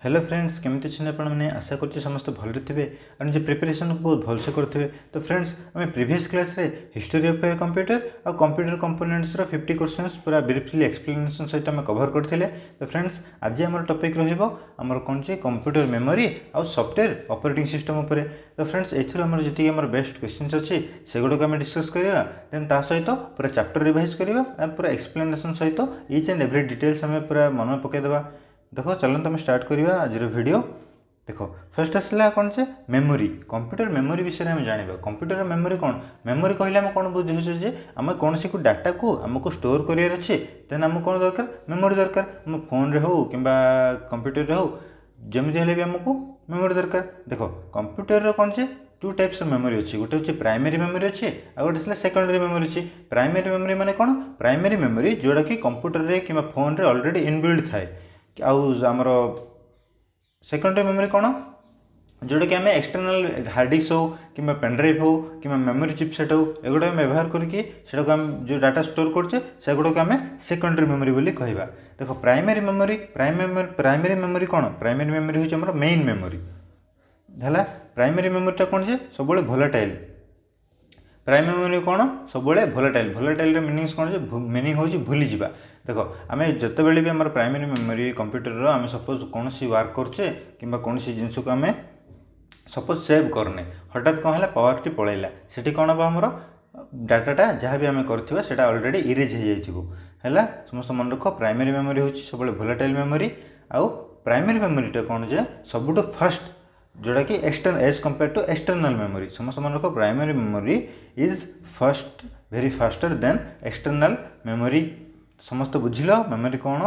Hello friends केमती अच्छे आपने आशा कर समस्त भल थे और निज प्रिपेरेसन को बहुत भलसे करेंगे। तो फ्रेंड्स आम प्रीवियस क्लास रे हिस्टोरी ऑफ कंप्यूटर और कंप्यूटर कंपोनेंट्स 50 क्वेश्चंस पूरा ब्रीफली एक्सप्लेनेशन सहित आम कवर करते। तो फ्रेंड्स आज आम टॉपिक रमर कौन से कंप्यूटर मेमोरी और सॉफ्टवेयर ऑपरेटिंग सिस्टम उपर। तो फ्रेंड्स एमर जी आम बेस्ट क्वेश्चंस अच्छी से गुड़क आम डिस्कस करवा देन ता सहित पूरा चैप्टर रिवाइज करवा पूरा एक्सप्लेनेशन सहित ईच एंड एवरी डिटेल्स आम पूरा मन पकईदेवा। देखो चलते आम स्टार्ट करवा आज वीडियो। देखो फर्स्ट आसला कौन से मेमोरी कंप्यूटर मेमोरी विषय में जाना। कंप्यूटर मेमोरी कौन मेमोरी कहले आम कौन बुझे आम कौन सी डाटा को आमको स्टोर करार अच्छे देन आमको कौन दरकार मेमोरी दरकार। आम फोन रे हो कि कंप्यूटर रे हो जमी हेल्ले भी आमको मेमोरी दरकार। देखो कंप्यूटर कौन से टू टाइप्स मेमोरी अच्छी गोटे हूँ प्राइमरी मेमोरी अच्छी आ गोटे सेकेंडरी मेमोरी अच्छी। प्राइमरी मेमोरी माने कौन प्राइमरी मेमोरी जोड़ा कि कंप्यूटर रे कि फोन रे ऑलरेडी इनबिल्ड थाए। आमर सेकेंडरी मेमोरी कौन जोटा कि आम एक्सटर्नाल हार्ड डिस्क हो कि पेनड्राइव हो कि मेमोरी चिपसेट हो एगुड़ा व्यवहार करके जो डाटा स्टोर करछे से गुड़ाक आम सेकेंडरी मेमोरी बोली कहवा। देखो प्राइमरी मेमोरी प्राइमरी मेमोरी कौन प्राइमरी मेमोरी हूँ मेन मेमोरी है। प्राइमरी मेमोरीटा कौन जे सब भोलाटाइल प्राइमरी मेमोरी कौन सब भोलाटाइल भोलाटाइल मिनिंग्स कौन मिनिंग हो भूली जावा। देखो आम जिते बड़े भी आम प्राइमरी मेमोरी कंप्यूटर आम सपोज कौन सी वर्क करचे कि कौन सी जिनस को आम सपोज सेव करने हठात कौन है पावर टी पलैला से कौन हम आमर डाटाटा जहाँ भी आम करवा ऑलरेडी इरेज हो जाए। समस्त मन रख प्राइमरी मेमोरी हूँ सब भोलाटाइल मेमोरी आउ प्राइमरी मेमोरीटा कौन जे सबुठ फास्ट जोड़ा कि external as compare to external memory. समस्त मन रख primary memory is fast very faster than external memory. समस्त बुझिल मेमोरी कौन।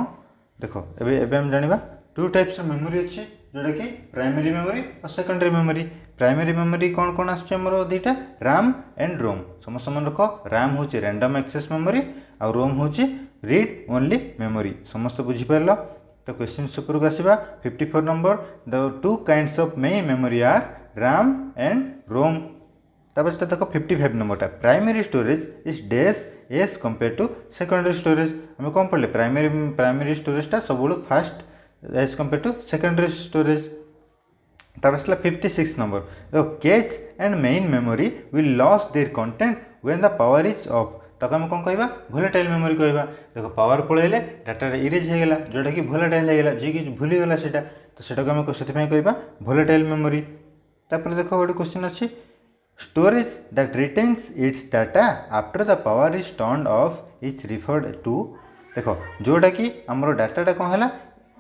देखो एबे हम जानिबा टू टाइप्स मेमोरी अच्छी जोड़ा कि प्राइमरी मेमोरी और सेकेंडरी मेमोरी। प्राइमरी मेमोरी कौन कौन आमर दुईटा रैम एंड रोम। समस्त मन रख रैम हूँ रैंडम एक्सेस मेमोरी और रोम हूँ रीड ओनली मेमोरी। समस्त बुझीपार। तो क्वेश्चन सुपर को आसवा 54 number the two kinds of main memory are RAM and ROM. तब देखो 55 नंबरटा प्राइमरी स्टोरेज इज डेस as compare to secondary storage. आम कौन पढ़ले प्राइमरी स्टोरेजटा सब fast as compare to secondary storage. तब आसला 56 नंबर देखो cache and main memory will lose their content when the power is off. ताको आम कौन कहवा भोलाटाइल मेमोरी कहवा। देखो पावर पलैले डाटा इरेज होगा जोटा कि भोलाटाइल होगा जी कि भूलीगला से तो सेटा आम से कहवा भोलाटाइल मेमोरी। तापर देखो गोटे क्वेश्चन अच्छी storage that retains its data after the power is turned off is referred to. देखो जोटा कि आमर डाटाटा कौन है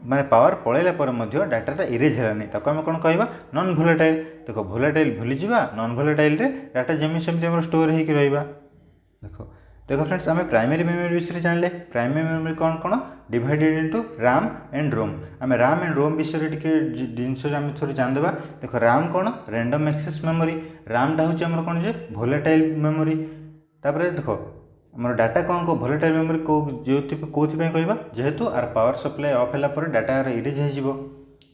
माने पावर पलैला पर डाटाटा इरेज है ताको आम कौन कहवा नॉन भोलाटाइल। देखो भोलाटाइल भूली जावा नॉन भोलाटाइल डाटा जमी सेमती स्टोर होकर रहा। देखो देखो फ्रेंड्स आम प्राइमरी मेमोरी विषय जानले प्राइमरी मेमोरी कौन कौन डिवाइडेड इनटू रैम एंड रोम। आम रैम एंड रोम विषय टी जिनस थोड़े जानदेवा। देखो रैम कौन रैंडम एक्सेस मेमोरी रैमटा हूँ आम कौन जे भोलाटाइल मेमोरी। तापर देखो आम डाटा कौन को भोलाटाइल मेमोरी जो कौन कहवा जेहेतु आर पावर सप्लाई ऑफ है डाटा इरेज हो।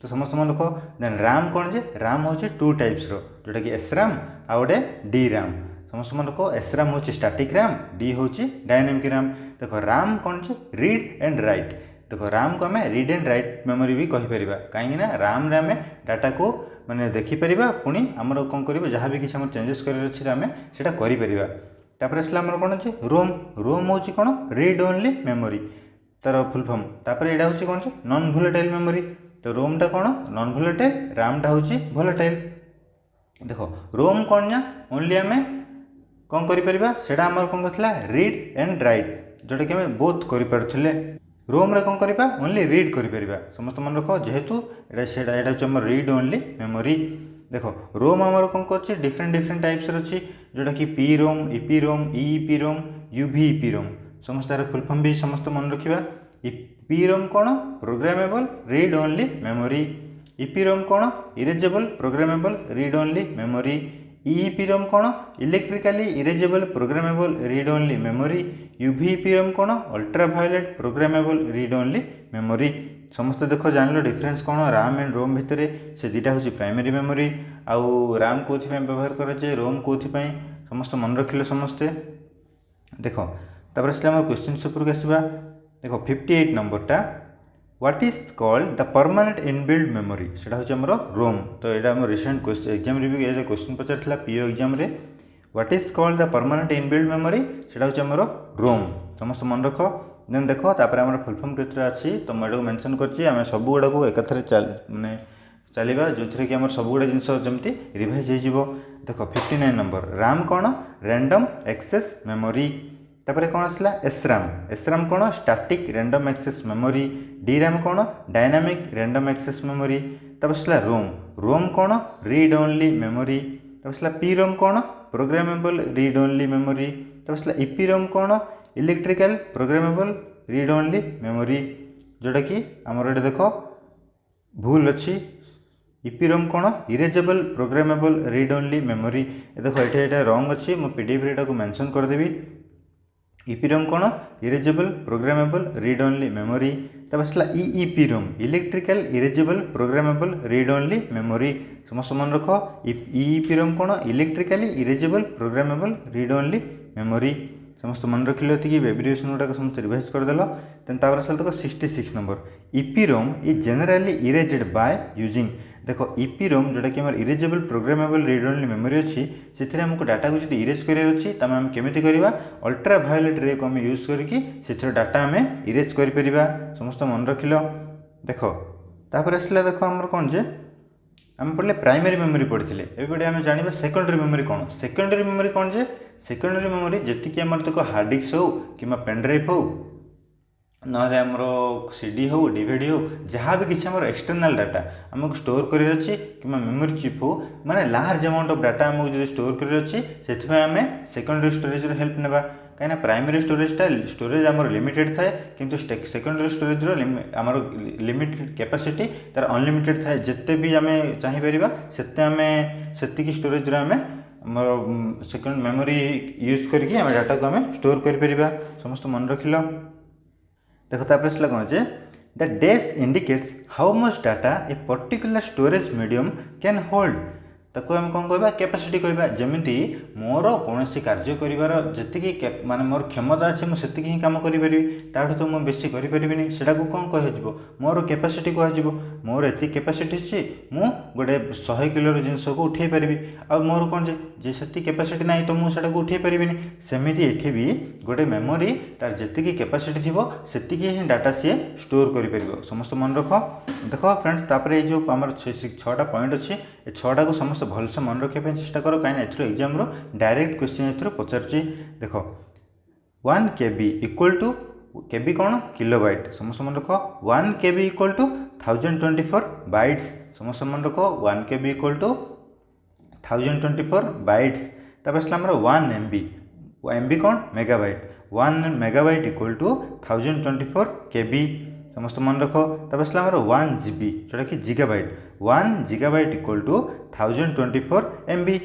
तो समस्त मन रख देन रैम कौन जे रैम हूँ टू टाइप्स जोटा कि एस रैम आ गए डी रैम। समस्त मन रख एस रैम हूँ स्टैटिक रैम डी हूँ डायनेमिक रैम। देखो रैम कौन से रीड एंड राइट। देखो रैम को आम रीड एंड राइट मेमोरी भी कहीपर कहीं रैम आम डाटा को माने देखिपर पुणी आमर कौन कर जहाँ भी किसी चेंजेस कर तापर आसला आमर कौन अच्छे रोम। रोम हूँ कौन रीड ओनली मेमोरी तार फुल फॉर्म। तापर यहाँ हूँ कौन नॉन भोलाटाइल मेमोरी। तो रोमटा कौन नॉन भोलाटाइल रैमटा हूँ भोलाटाइल। देखो रोम कौन ना ओनली आम कौन करा आमर कौन करता रीड एंड राइट जोटा कि आम बोथ करें। रोम रे कौन करवा ओनली रीड कर। समस्त मन रख जेहेतु यहाँ हूँ आम रीड ओनली मेमोरी। देखो रोम आमर कौन कर डिफरेंट डिफरेंट टाइप्स अच्छी जोटा कि पी रोम ईपी रोम ईपी रोम यूवीईपी रोम। समस्त तार फुल फॉर्म भी समस्त मन रखा। पी रोम कौन programmable read only memory. EP ROM कौन erasable programmable read only memory. EEP ROM कौन electrically erasable programmable read only memory. UVEP ROM कौन ultraviolet programmable read only memory. समस्त देख जान डिफरेन्स कौन रैम एंड रोम भितर से दुटा हूँ प्राइमरी मेमोरी आउ रैम कौन व्यवहार कराए रोम कौन समस्त मन रखिले समस्ते। देख तापर आसला क्वेश्चन सुपर को आसवा। देखो 58 नंबरटा what is called the permanent inbuilt memory सेटा हूँ आमर रोम। तो यहाँ आम रिसेंट एग्जाम रिव्यू ये क्वेश्चन पचार पीओ एग्जाम रे what is called the permanent inbuilt memory सेटा हूँ आमर रोम। समस्त मन रख देन देख तापर आम फुल फॉर्म केतरा अच्छी तो मुझे मेंशन कर सब गुड़ा को एकाथरे माने चलवा जो थी कि आम सब गुड़ा जिन जमी रिवाइज हो देख 59 नंबर राम कौन रैंडम एक्सेस मेमोरी तापर कौन आसला एसराम कौन स्टैटिक रैंडम एक्सेस मेमोरी डीराम कौन डायनामिक रैंडम एक्सेस मेमोरी तापर आसला रोम कौन रीड ओनली मेमोरी तापर आसला पीरोम कौन प्रोग्रामेबल रीड ओनली मेमोरी तापर आसला ईपीरोम कौन electrical programmable read only memory जोटा कि आमर ये देख भूल अच्छी ईपीरोम कौन erasable programmable read only memory देखो ये रंग अच्छी मो पीडीएफ रे को मेंशन करदेवी ईपीरोम कौन erasable programmable read only memory तब आसला EEPROM electrical erasable programmable read only memory समस्त मन रख ईईपीरोम कौन electrically erasable programmable read only memory समस्त मन रखिले कि एब्रिविएशन गुड़ाक समस्त रिवाइज करदेल देन तापर आसला देखो 66 नंबर ईपीरोम इज जेनेराली इरेजेड बाय यूजिंग देखो ईपीरोम जोटा कि erasable programmable read only memory अच्छी से आमको डाटा को जो इरेज करार अच्छी तो आम केमी करवा अल्ट्रा भायोलेट रे को आम यूज करके डाटा आम इरेज कर समस्त मन रखिल देख तापर आसला देख आम कौन जे आम पढ़ले प्राइमरी मेमोरी पढ़ी एवं आम जाना सेकेंडरी मेमोरी कौन सेकेंडरी मेमोरी कौन जे सेकेंडरी मेमोरी जी आम देख हार्ड डिस्क हो कि पेनड्राइव हो ना आमर सीडी हो डीवीडी हो जहाँ भी किसी आम एक्सटर्नाल डाटा आमको स्टोर करार अच्छी कि मेमोरी चिप हो माने लार्ज अमाउंट ऑफ डाटा आमको जो स्टोर करार अच्छी से आम सेकेंडरी स्टोरेज हेल्प नेबा कहीं प्राइमरी स्टोरेज आमर लिमिटेड थाए किंतु सेकेंडरी स्टोरेज आमर लिमिटेड कैपेसिटी तार अनलिमिटेड थाए जिते भी आम चाहिए सेते आम से स्टोरेज आम सेकेंड मेमोरी यूज करके डाटा को आम स्टोर कर समस्त मन रखिल देख तापर आसला कौन जे the dash indicates how much data a particular storage medium can hold ताको आम कौन कहबा कैपेसिटी कहबा जमिति मोर कौन कार्य करिवार जति माने मोर क्षमता अच्छे मुझे ही काम करी ताठू तो मुझे बेसी करें सेटा को कौन कह मोर कैपेसिटी कह मोर एति कैपेसिटी अच्छी मु गोटे 100 किलो जिनस को उठे पारि आ मोर कौन जे से कैपेसिटी ना तो मुझे को उठे पारि सेमिति एठी भी गोटे मेमोरी तार जी कैपेसिटी थी से ही डाटा सी स्टोर कर समस्त मन रख देख फ्रेंड्स तापर ये जो आम 6टा पॉइंट अच्छी ये 6टा को समस्त भलसे मन रखा चेष्टा कर कहीं एग्जाम डायरेक्ट क्वेश्चन ए पचार देख 1 KB इक्वल टू केबी कौन किलोबाइट समस्त मन रख 1 KB इक्वल टू 1024 बाइट्स समस्त मन रख 1 KB इक्वल टू 1024 बाइट्स तब आसला 1 MB MB कौन megabyte 1 megabyte equal to 1024 KB समस्त मन रख तब आसला 1 GB जोटा कि जिगाबाइट 1 जिगाबाइट इक्वल टू 1024 MB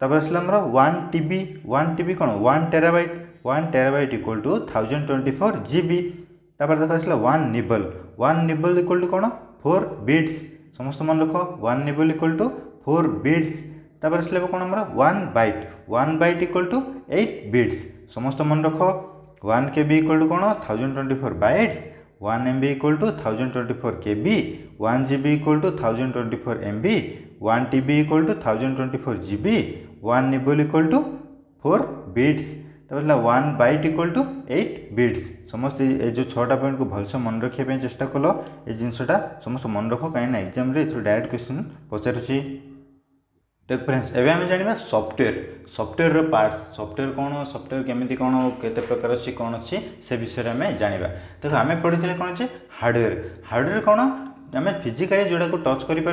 तब आसला 1 TB कौन 1 टेराबाइट इक्वल टू 1024 GB तब देख आसला 1 निबल इक्वल टू कौन 4 बिट्स समस्त मन रख 1 निबल इक्वल टू 4 बिट्स तब आसला कौन 1 बाइट इक्वल टू 8 बिट्स समस्त मन रख 1 KB इक्वल टू कौन 1024 bytes 1 MB equal to 1024 KB 1 GB equal to 1024 MB 1 TB equal to 1024 GB 1 nibble equal to 4 bits तब 1 बाइट इक्वल टू 8 बिट्स समस्त ये जो 6टा पॉइंट को भलसे मन रखा चेष्टा कल ये जिनसा समस्त मन रख कहीं एग्जाम डायरेक्ट क्वेश्चन पचारुची देख फ्रेंड्स एवं आम जाना सॉफ्टवेयर पार्ट्स सॉफ्टवेयर कौन सॉफ्टवेयर केमी कौन केते प्रकार अच्छी कौन अच्छी से विषय में जाना देखो आम पढ़ी कौन अच्छे हार्डवेयर कौन आम फिजिकाली जोड़ा को टच कर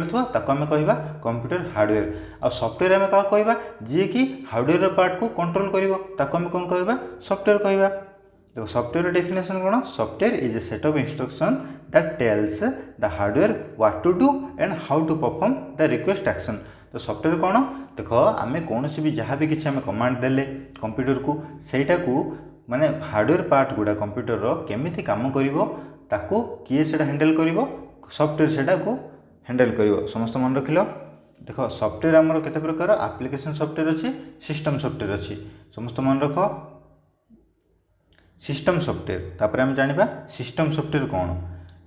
आम कह कंप्यूटर हार्डवेयर आ सॉफ्टवेयर आम क्या कहवा जी कि हार्डवेयर पार्ट को कंट्रोल कर आम कौन कह सॉफ्टवेयर कहवा देखो सॉफ्टवेयर डेफिनेशन कौन software is a set of instruction that tells the hardware what to do and how to perform the request action तो सॉफ्टवेयर कौन देख आम कौन भी जहाँ भी किसी आम कमांड देले कंप्यूटर को सहीटा को माने हार्डवेयर पार्ट गुड़ा कंप्यूटर केमिति काम करिवो ताको किए सेटा हैंडल करिवो सॉफ्टवेयर सेटा को हैंडल करिवो समस्त मन रखिलो देख सॉफ्टवेयर आमर केते प्रकार एप्लिकेशन सॉफ्टवेयर अच्छी सिस्टम सॉफ्टवेयर अच्छी समस्त मन रख सिस्टम सॉफ्टवेयर तापर आम जानिबा सिस्टम सॉफ्टवेयर कौन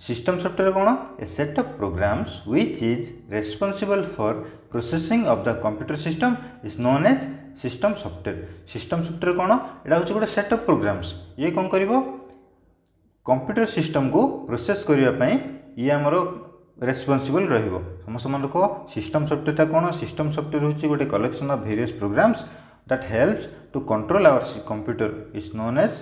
सिस्टम सॉफ्टवेयर कौन a set of programs which is responsible for processing of the computer system is known as system software. System software कौन एटा हूँ गोटे सेट ऑफ प्रोग्राम्स ये कौन करिवो कंप्यूटर सिस्टम को प्रोसेस करने ये आमर रेस्पॉन्सिबल रहिबो। समस्त मन रख सिस्टम सॉफ्टवेयर कौन सिस्टम सॉफ्टवेयर हूँ गोटे collection of various programs that helps to control our computer is known as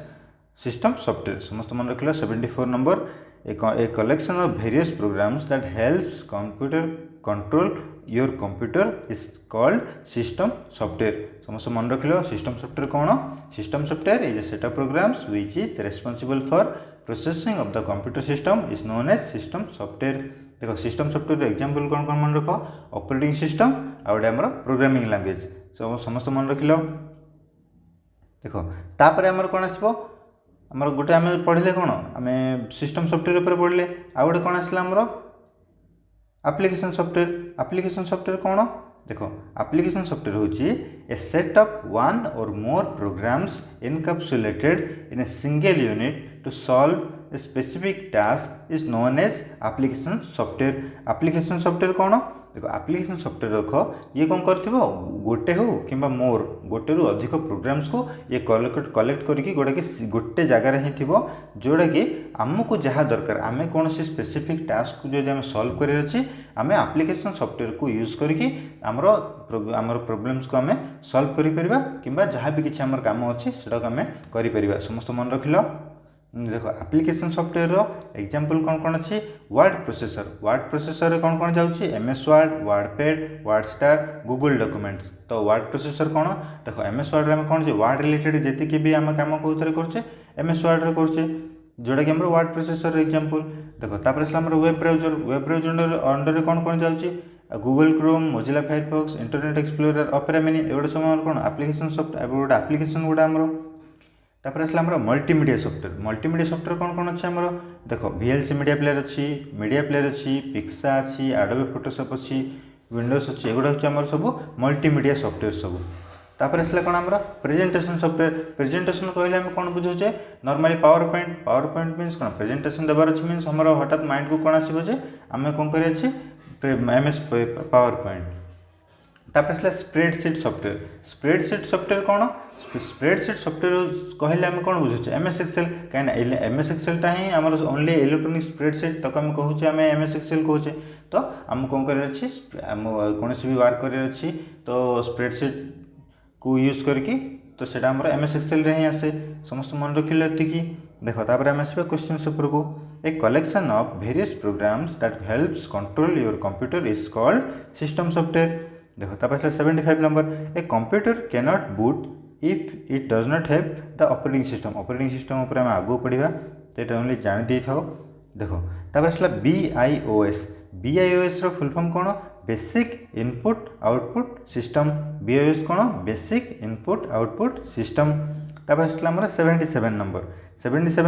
system software. समस्त मन रख 74 number a collection of various programs that helps computer control your computer is called system software। समस्त मन रख system software कौन system software is a set of programs which is responsible for processing of the computer system is known as system software. देखो system software example कौन कौन मन रख operating system आ गोटे आमर प्रोग्रामिंग लैंग्वेज समस्त मन रख देखो तापर आमर कौन आसो आमर गोटे आम पढ़ले कौन आम सिस्टम सॉफ्टवेयर पर पढ़ले आ गोटे कौन आसला आमर एप्लिकेशन सॉफ्टवेयर। एप्लिकेशन सॉफ्टवेयर कौन देखो एप्लिकेशन सॉफ्टवेयर हूँ ए set of one or more programs encapsulated in a single unit to solve a specific task is known as application software. Application software कौन देखो एप्लिकेशन सॉफ्टवेयर रख ये कौन कर गोटे हो कि मोर गोटे रु अधिक प्रोग्राम्स को ये कलेक्ट करके गोटे जगार ही थी जोड़ा कि आमको जहाँ दरकार आम कौन से स्पेसिफिक टास्क को जो आम सॉल्व कर आम एप्लिकेशन सॉफ्टवेयर को यूज करके आमर प्रोब्लेम्स को आम सॉल्व करिपरिबा किंबा जहाँ भी किसी आमर काम अच्छे से आम करिपरिबा। समस्त मन रखिल देखो एप्लिकेशन सॉफ्टवेयर एग्जांपल कौन कौन अच्छी वर्ड प्रोसेसर कौन कौन जाऊँगी MS Word WordPad WordStar Google documents. तो वर्ड प्रोसेसर कौन देखो MS वर्ड में कौन वर्ड रिलेटेड जी भी आम कम कौन करे MS वर्ड रे करे जोटा कि वर्ड प्रोसेसर एग्जांपल। देखो तापर वेब ब्राउजर अंडर कौन कौन जाऊँगी Google Chrome Mozilla Firefox Internet Explorer Opera Mini एगुड़ा सब कौन एप्लिकेशन सॉफ्टवेयर गोटे एप्लिकेशन गोटे आमर। तापर आसला मल्टीमीडिया सॉफ्टवेयर कौन कौन अच्छे आमर देखो VLC मीडिया प्लेयर अच्छी पिक्सा अच्छी एडोबे फोटोशॉप अच्छी विंडोज अच्छी एगुड़ा हूँ आमर सब मल्टीमीडिया सॉफ्टवेयर सब। तापर आसला कौन आमर प्रेजेंटेशन सॉफ्टवेयर प्रेजेंटेशन कहले आम कौन बुझे नॉर्मली पावर पॉइंट मीन्स कौन प्रेजेंटेशन देवार अच्छे मीन्स आमर हठात माइंड को कौन आसो आम कौन कर MS पावर पॉइंट। तापर आसला स्प्रेडशीट सॉफ्टवेयर कौन स्प्रेडशीट सॉफ्टवेयर कहले आम कौन बुझे MS एक्सेल कहीं MS एक्सेलटा ही आम ओनली इलेक्ट्रोनिक स्प्रेडशीट तक आम कहूँ आम MS एक्सेल कहूचे। तो आम कौन कर कौन भी वर्क कर तो स्प्रेडशीट को यूज करके तो सेटा आम MS एक्सेल रे ही आसे। समस्त मन रखिले एतिकी। देखो तापर आम आसबा क्वेश्चन पेपर को a collection of various programs that helps control your computer is called system software. देखो तापर 75 number a computer cannot boot if it does not have the operating system उपर आम आगू पढ़ा तो ओनली जान दी था। देखो तापर आसला BIOS रो फुल फॉर्म कौन basic input output system. BIOS कौन बेसिक इनपुट आउटपुट सिस्टम। तापर आसला 77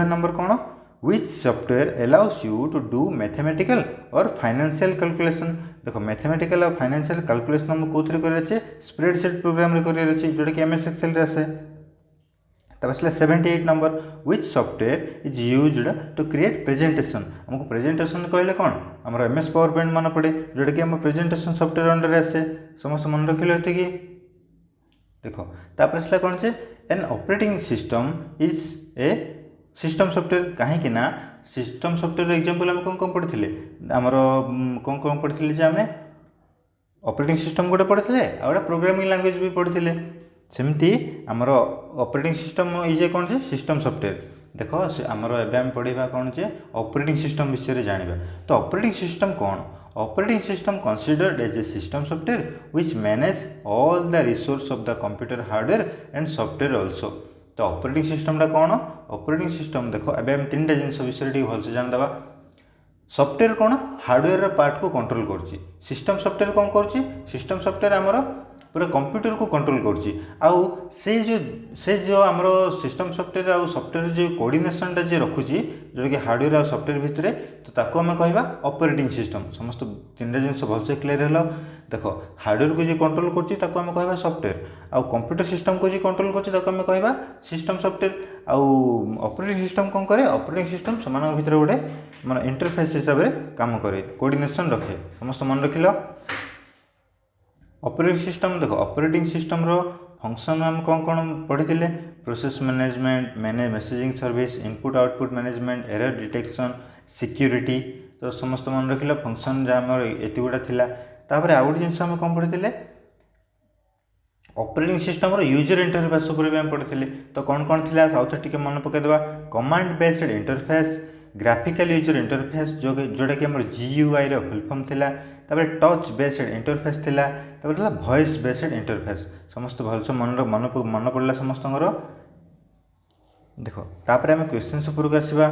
नंबर कौन which software allows you to do mathematical or financial calculation। देखो मैथमेटिकल और फाइनेंशियल कैलकुलेशन हम कौन कर स्प्रेडशीट प्रोग्राम कर जोटा कि MS एक्सेल रे आसे। तब आसला 78 number which software is used to create presentation। हमको प्रेजेंटेशन कहले कौन आम MS पावर पॉइंट मन पड़े जोटा कि आम प्रेजेंटेशन सॉफ्टवेयर अंडर आसे। समस्त मन रखिले कि देखो तापर आसला कौन से an operating system is A system software कहीं ना सिस्टम सॉफ्टवेयर एग्जांपल आम कौन कौन पढ़ी आमर कौन पढ़ी आम ऑपरेटिंग सिस्टम गोटे पढ़ी आ गोटे प्रोग्रामिंग लैंग्वेज भी पढ़ी सेमती आमर ऑपरेटिंग सिस्टम इज कौन से सिस्टम सॉफ्टवेयर। देखो आमर एवं पढ़ा कौन जे ऑपरेटिंग सिस्टम विषय जाना। तो ऑपरेटिंग सिस्टम कौन operating system considered as a system software which manage all the resource of the computer hardware and software also. तो ऑपरेटिंग सिस्टमटा कौन ऑपरेटिंग सिस्टम देखो अभी आम 3टा जिन विषय भलसे जानदे। सॉफ्टवेयर कौन हार्डवेयर पार्ट को कंट्रोल कर सिस्टम सॉफ्टवेयर कौन कर सिस्टम सॉफ्टवेयर आमर पूरा कंप्यूटर को कंट्रोल करुच्ची आउ से जो आमर सिस्टम सॉफ्टवेयर आउ सॉफ्टवेयर जो कोऑर्डिनेशनटा जो रखुची जोटा कि हार्डवेयर और सॉफ्टवेयर भितर तो ताको आम कहवा ऑपरेटिंग सिस्टम समस्त तीन जिन भलसे क्लियर है देख हार्डवेयर को जो कंट्रोल करुच्ची ताको आम कहवा सॉफ्टवेयर आउ कंप्यूटर सिस्टम को जो कंट्रोल करुच्ची ताको आम कहवा सिस्टम सॉफ्टवेयर आउ ऑपरेटिंग सिस्टम कौन करे ऑपरेटिंग सिस्टम सेमान भितर गोटे माने इंटरफेस हिसाब से काम करे कोऑर्डिनेशन रखे समस्त मन रखिल ऑपरेटिंग सिस्टम देख ऑपरेटिंग सिस्टम रो फंक्शन हम कौन कौन पढ़ी थे process management messaging service input output management error detection security तो समस्त मन रखिल फंक्शन जहाँ एत गुड़ा था तापर आउ गोटे जिन आम कौन पढ़ी ऑपरेटिंग सिस्टम यूजर इंटरफेस पर भी पढ़ी थे तो कौन कौन थी आउे टी मन पकईदे command based interface graphical user interface जोटा कि GUI रो फुल फॉर्म थिला तापर टच बेस्ड इंटरफेस थिला तापर वॉइस बेस्ड इंटरफेस समस्त भलसे मन पड़ला समस्त देखो तापर आम क्वेश्चन उपरको आसवा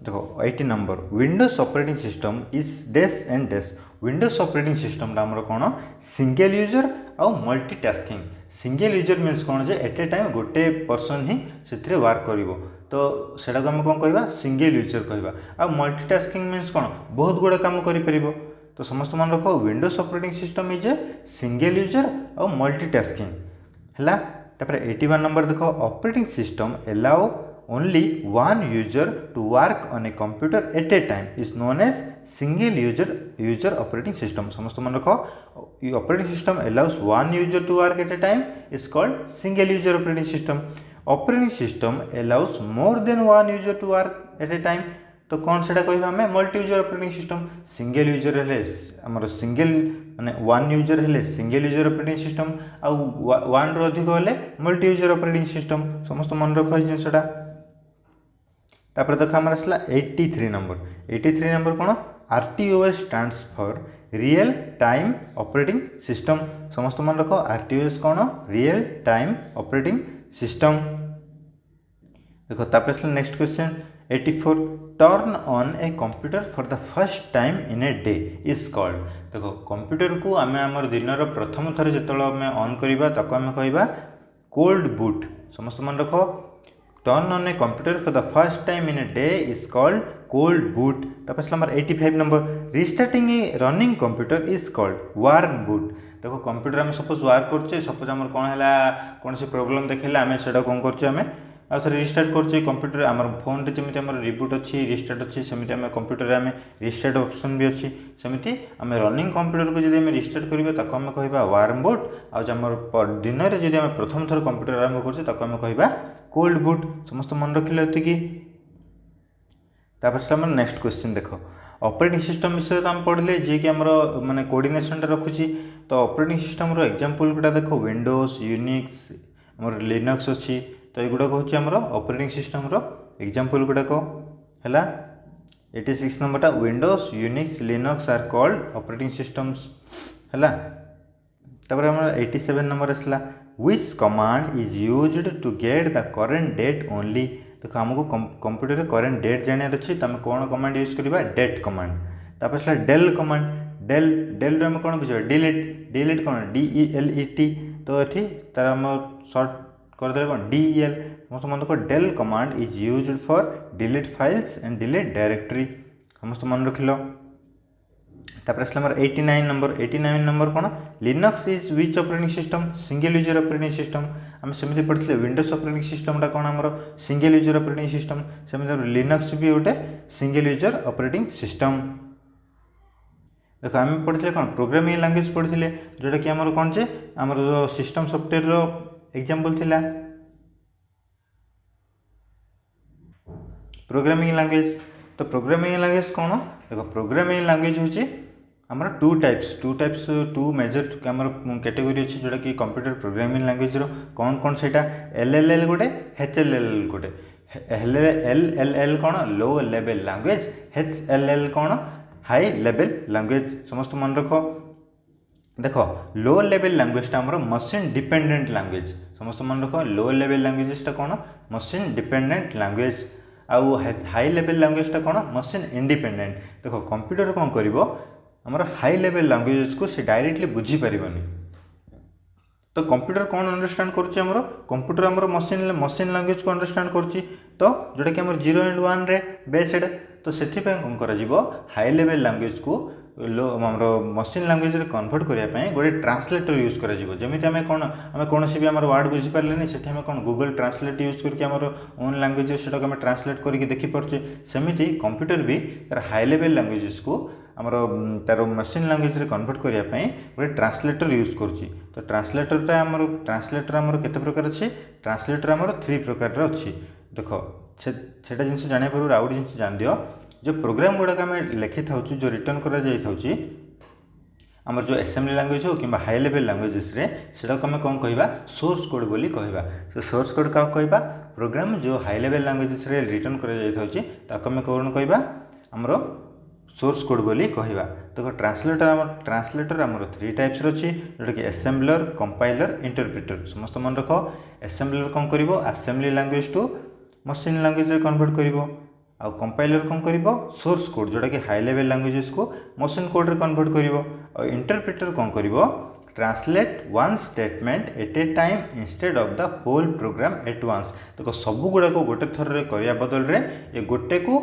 देखो 80 number Windows operating system is DOS and DOS Windows operating system आमर कौन सिंगल यूजर आउ मल्टीटास्किंग सिंगल यूजर मीन्स कौन जे एट ए टाइम गोटे पर्सन ही से वर्क करिवो तो सेटा को आम कौन कहवा सिंगल यूजर कहवा आ मल्टीटास्किंग मीन्स कौन बहुत गुड़ा काम करिपरिबो तो समस्त मन रख Windows operating system is a single user आ मल्टीटास्किंग हैला तापर 81 नंबर देखो operating system allow only one user to work on a computer at a time is known as single user operating system समस्त मन रखो operating system allows one user to work at a time is called single user operating system allows more than one user to work at a time तो कौन से कह multi user operating system single user है आमर single माने one user है single user operating system आउ one रु अधिक हेले मल्टी यूजर ऑपरेटिंग सिस्टम समस्त मन रख जिनसा तापर देख आम आसला 83 नंबर कौन RTOS stands for real time operating system समस्त मन रख RTOS कौन रियल टाइम ऑपरेटिंग सिस्टम देखो तापर आसला next question 84 turn on a computer for the first time in a day is called देखो कंप्यूटर को आम आम दिन प्रथम थर जो आम ऑन करवा ताको आम कहवा कोल्ड बूट समस्त मन रख turn on a computer for the first time in a day is called cold boot तापर number 85 number restarting a running computer is called warm boot देखो कंप्यूटर आम सपोज वर्क करछे सपोज आम कौन है कौन सी प्रोब्लेम देखेला आम से कौन कर आउ थे रिस्टार्ट कर कंप्यूटर आम फोन रे जमी आम रिबूट अच्छी रिस्टार्ट अच्छी सेमती आम कंप्यूटर आम रिस्टार्ट ऑप्शन भी अच्छी सेमती आम रनिंग कंप्यूटर को जब रिस्टार्ट करवा ताको आम कहवा वार्म बूट आम दिन में जब आम प्रथम थर कंप्यूटर आरंभ करते आम कहवा कोल्ड बूट समस्त मन रखिले एतिकी तापर आम नेक्स्ट क्वेश्चन देख ऑपरेटिंग सिस्टम विषय तो आम पढ़ले जी कि आमर माने कोऑर्डिनेशन रखुची तो ऑपरेटिंग सिस्टम रो एग्जांपल गुडा देख विंडोज यूनिक्स आमर लिनक्स अच्छी तो ये गुड़ाक हूँ आमर ऑपरेटिंग सिस्टम रो एग्जांपल गुड़ाक है 86 नंबरटा Windows Unix Linux are called operating systems है तापर आम 87 नंबर आसला which command is used to get the current date only देखो आमको कंप्यूटर करेंट डेट जानवर अच्छी तो आम कौन कमांड यूज करवा डेट कमांड तापर आसला डेल कमांड डेल आम कौन बुझे डिलीट कौन DELET तो ये तार आम सर्ट करदे कौन DEL समस्त मन रख del command is used for delete files and delete directory समस्त मन रखिल तापर आसला नंबर 89 नंबर कौन Linux is which operating system single user operating system आम सेमती पढ़ते विंडोज ऑपरेटिंग सिस्टमटा कौन आमर सिंगल यूजर ऑपरेटिंग सिस्टम सेमती लिनक्स भी गोटे सिंगल यूजर ऑपरेटिंग सिस्टम देख आम पढ़ते कौन प्रोग्रामिंग लैंग्वेज पढ़ते जोटा कि आमर कौन जे आमर सिस्टम सॉफ्टवेयर एग्जांपल थिला प्रोग्रामिंग लैंग्वेज तो प्रोग्रामिंग लैंग्वेज कौन देखो प्रोग्रामिंग लैंग्वेज हूँ आमर टू टाइप्स टू मेजर आमर कैटेगोरी अच्छी जोटा कि कंप्यूटर प्रोग्रामिंग लैंग्वेज रो कौन कौन से LLL गोटे HLL गोटे LLL कौन लो लेवल लैंग्वेज HLL कौन हाई लेवल लैंग्वेज समस्त मन रख देख लो लेवल लैंग्वेजटा आमर मशीन डिपेंडेंट लैंग्वेज समस्त मन रख लो लेवल लैंग्वेजेसटा कौन मशीन डिपेंडेंट लैंग्वेज आउ हाई लेवल लैंग्वेजटा कौन मशीन इंडिपेंडेंट देख कंप्यूटर कौन कर आमर हाई लेवल लैंग्वेजेस को से डायरेक्टली बुझी पारबनी तो कंप्यूटर कौन अंडरस्टैंड करुच्ची आमर कंप्यूटर आमर मशीन लैंग्वेज को अंडरस्टैंड करुच्ची तो जोटा कि आमर 0 एंड 1 रे बेस्ड तो सेथिपे कौन करा जिवो हाई लेवल लैंग्वेज को आमर मशीन लैंग्वेज रे कन्वर्ट करने गोटे ट्रांसलेटर यूज करा जिवो जेमिति आमे कोन आमे कोनोसी भी आमर वर्ड बुझी पारलेनी सेठी आमे कोन गूगल ट्रांसलेट यूज करके आमर ओन लैंग्वेज सेटा आमे ट्रांसलेट करके देखि परछे सेमिति कंप्यूटर भी तार हाई लेवल लैंग्वेजेस को आमर तार मशीन लैंग्वेज रे कन्वर्ट करने गोटे ट्रांसलेटर यूज करुच्ची तो ट्रांसलेटर आमर केते प्रकार अच्छे ट्रांसलेटर आमर 3 प्रकार अच्छी देख सेटा जिनस जाना पूर्व आउ जिन जान दियो जो प्रोग्राम गुड़ाक आम लिखि था जो रिटर्न कर आमर जो असेंबली लैंग्वेज हो कि हाई लेवल लैंग्वेजेस से आम कौन कह सोर्स कोड बोली कहवा तो सोर्स कोड क्या कहवा प्रोग्राम जो हाई लेवल लैंग्वेजेस रिटर्न कर कौन कहवा आमर सोर्स कोड बोली कहवा तो ट्रांसलेटर आमर 3 टाइप्स अच्छी जोटा कि असेंबलर कंपाइलर इंटरप्रिटर समस्त मन रख असेंबलर कौन कर assembly language to machine language रे कन्वर्ट करिवो आ कंपाइलर कौन करिवो सोर्स कोड जोटा कि हाई लेवल लैंग्वेजेस को मशीन कोड रे कन्वर्ट करिवो आ इंटरप्रिटर कौन करिवो translate one statement at a time instead of the whole program at once देखो सब गुड़ा को गोटे थर रे करिया बदल रे ये गोटे को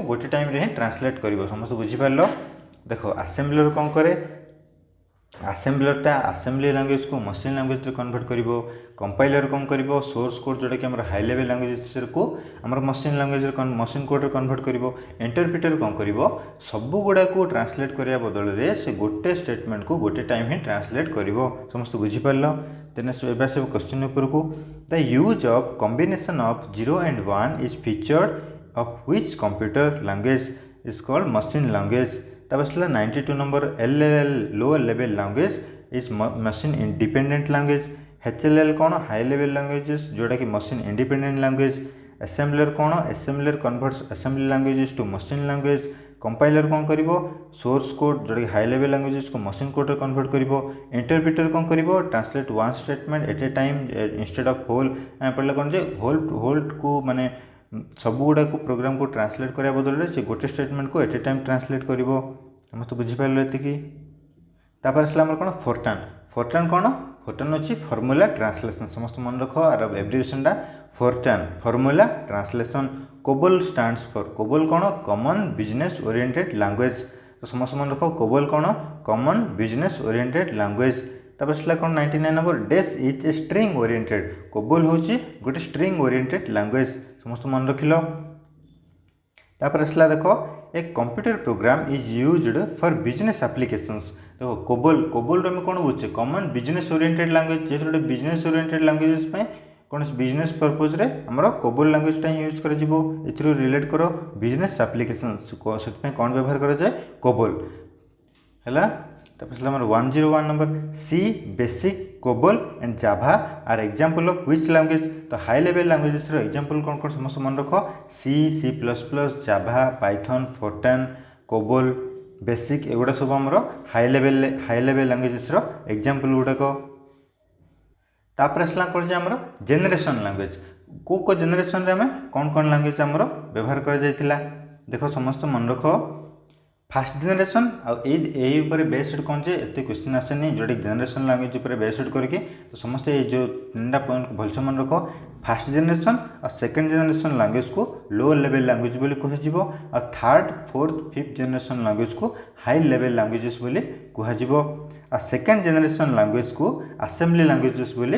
गोटे टाइम रे ट्रांसलेट करिवो समस्त बुझी पारलो देखो असेंबलर कौन करे असेंबलरटा असेंबली लैंग्वेज को मशीन लैंग्वेज रे कन्वर्ट करिवो कंपाइलर कौन करिवो सोर्स कोड जोटा कि हमर हाई लेवल लैंग्वेजेस को हमर machine language ray machine code रे कन्वर्ट करिवो इंटरप्रिटर कौन करिवो सब गुडा को ट्रांसलेट करिया बदल रे से गोटे स्टेटमेंट को गोटे टाइम ही ट्रांसलेट करिवो समस्त बुझी पारलो देन एबा सब क्वेश्चन ऊपर को the use of combination of 0 and 1 is featured of which computer language is called machine language तब 92 number LLL lower level language is machine independent language HLL कौन हाई लेवल लैंग्वेजेस जोटा कि machine independent language assembler कौन assembler converts assembly languages to machine language compiler कौन करिवो source code जोटा कि high level languages को मशीन कोड रे कन्वर्ट करिवो इंटरप्रिटर कौन करिवो translate one statement at a time instead of whole पढ़ले कौन जे होल को माने सब गुड़ा को प्रोग्राम को ट्रांसलेट करने बदल से गोटे स्टेटमेंट को एट ए टाइम ट्रांसलेट कर समस्त बुझीपार ये तापर आसला कौन फोर्टान कौन फोर्टान अच्छी फॉर्मूला ट्रांसलेशन समस्त मन रख आर एब्रिविएशनटा Fortran formula translation COBOL stands for COBOL कौन कॉमन बिजनेस ओरिएंटेड लैंग्वेज तो समस्त मन रख कोबोल कौन कॉमन बिजनेस ओरिएंटेड लैंग्वेज तापर आसला कौन 99 number DOS is a string oriented COBOL होची गोटे स्ट्रिंग ओरिएंटेड लैंग्वेज समस्त मन रखिल तापर आसला देखो a computer program is used for business applications देखो कोबोल में कौन बुझे कॉमन बिजनेस ओरिएंटेड लैंग्वेज जेहेतु गोटे बिजनेस ओरिएंटेड लैंग्वेजेस कौन बिजनेस पर्पज रे हमर कोबोल लैंग्वेजटा यूज कर रिलेट करो बिजनेस एप्लीकेशंस से कौन व्यवहार करा जाए कोबोल है तापर number 101 number C BASIC COBOL and Java are example of which language तो हाई लेवल लैंग्वेजेस रो एग्जांपल कौन कौन समस्त मन रख C plus plus Java Python Fortran COBOL BASIC एगुड़ा सब आमर हाई लेवल लैंग्वेजेस रो एग्जांपल गुड़ाक तापर आसला कौन आमर जेनेरेशन लैंग्वेज को जेनेरेशन रे आम कौन लैंग्वेज आमर व्यवहार कर देख समस्त मन रख फास्ट जेनेरेशन आपर बेस्ड कौन जे एत क्वेश्चन आसेनी जोटा जेनेरेशन लैंग्वेज उपर बेस्ड करके तो समस्त ये जो 3टा पॉइंट को भलसे मन रख फास्ट जेनेरेशन और सेकेंड जेनेरेशन लैंग्वेज को लोअर लेवल लैंग्वेज बोली कह और third fourth fifth generation language को हाई लेवल लैंग्वेजेस बोली कह और सेकेंड जेनेरेशन लैंग्वेज को असेंबली लैंग्वेजेस बोली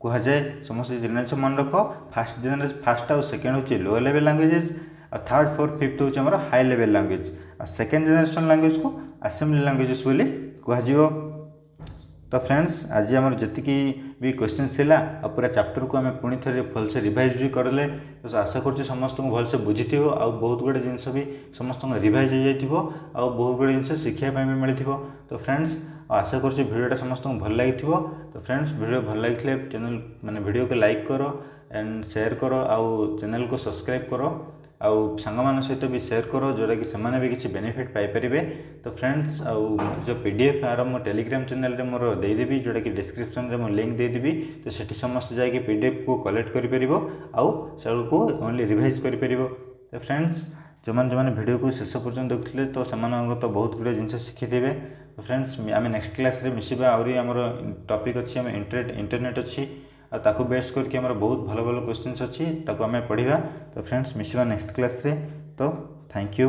कह जाए समस्त जेनेरेशन मन रख फास्ट और सेकेंड हूँ लोअर लेवल लैंग्वेजेस और थर्ड फोर्थ फिफ्थ हूँ आम हाई लेवल लैंग्वेज और सेकेंड जेनेरेशन लैंग्वेज को असेंबली लैंग्वेजेस बोली कह तो फ्रेंड्स आज आम जी भी क्वेश्चन थिला आ पूरा चैप्टर को आम पुणी थे भलसे रिवाइज भी करले तो आशा कर समस्त को भलसे बुझी आ बहुत गुड़े जिनस भी समस्त रिवाइज हो आ बहुत गुड़े जिन शिखापी भी मिली तो फ्रेंड्स आशा कर भिडियोटा समस्त को भल लगी तो फ्रेंड्स भिडियो भल लगी चैनल माने भिडियो को लाइक करो एंड शेयर करो आउ चैनल को सब्सक्राइब करो आउ सांग सहित भी शेयर करो जोटा कि सेमाने भी किसी बेनिफिट पाइपर तो फ्रेंड्स आउ जो PDF आर मो टेलीग्राम चैनल रे मोर देदेवी जोटा कि डिस्क्रिप्शन रे मो लिंक देदेवी तो सेठी समस्त जाके PDF को कलेक्ट करि आउ को ओनली रिवाइज करि तो फ्रेंड्स जो मैंने वीडियो को शेष पर्यंत देखुले तो से तो बहुत गुड़े जिन शिखी थे तो फ्रेंड्स आम नेक्स्ट क्लास रे मिसिबा आउरी आमर टॉपिक अच्छी आम इंटरनेट अच्छी आ ताकू बेस करके आमर बहुत भल भल क्वेश्चंस अच्छी ताकू आम पढ़ा। तो फ्रेंड्स मिसिबा नेक्स्ट क्लास रे। तो थैंक यू।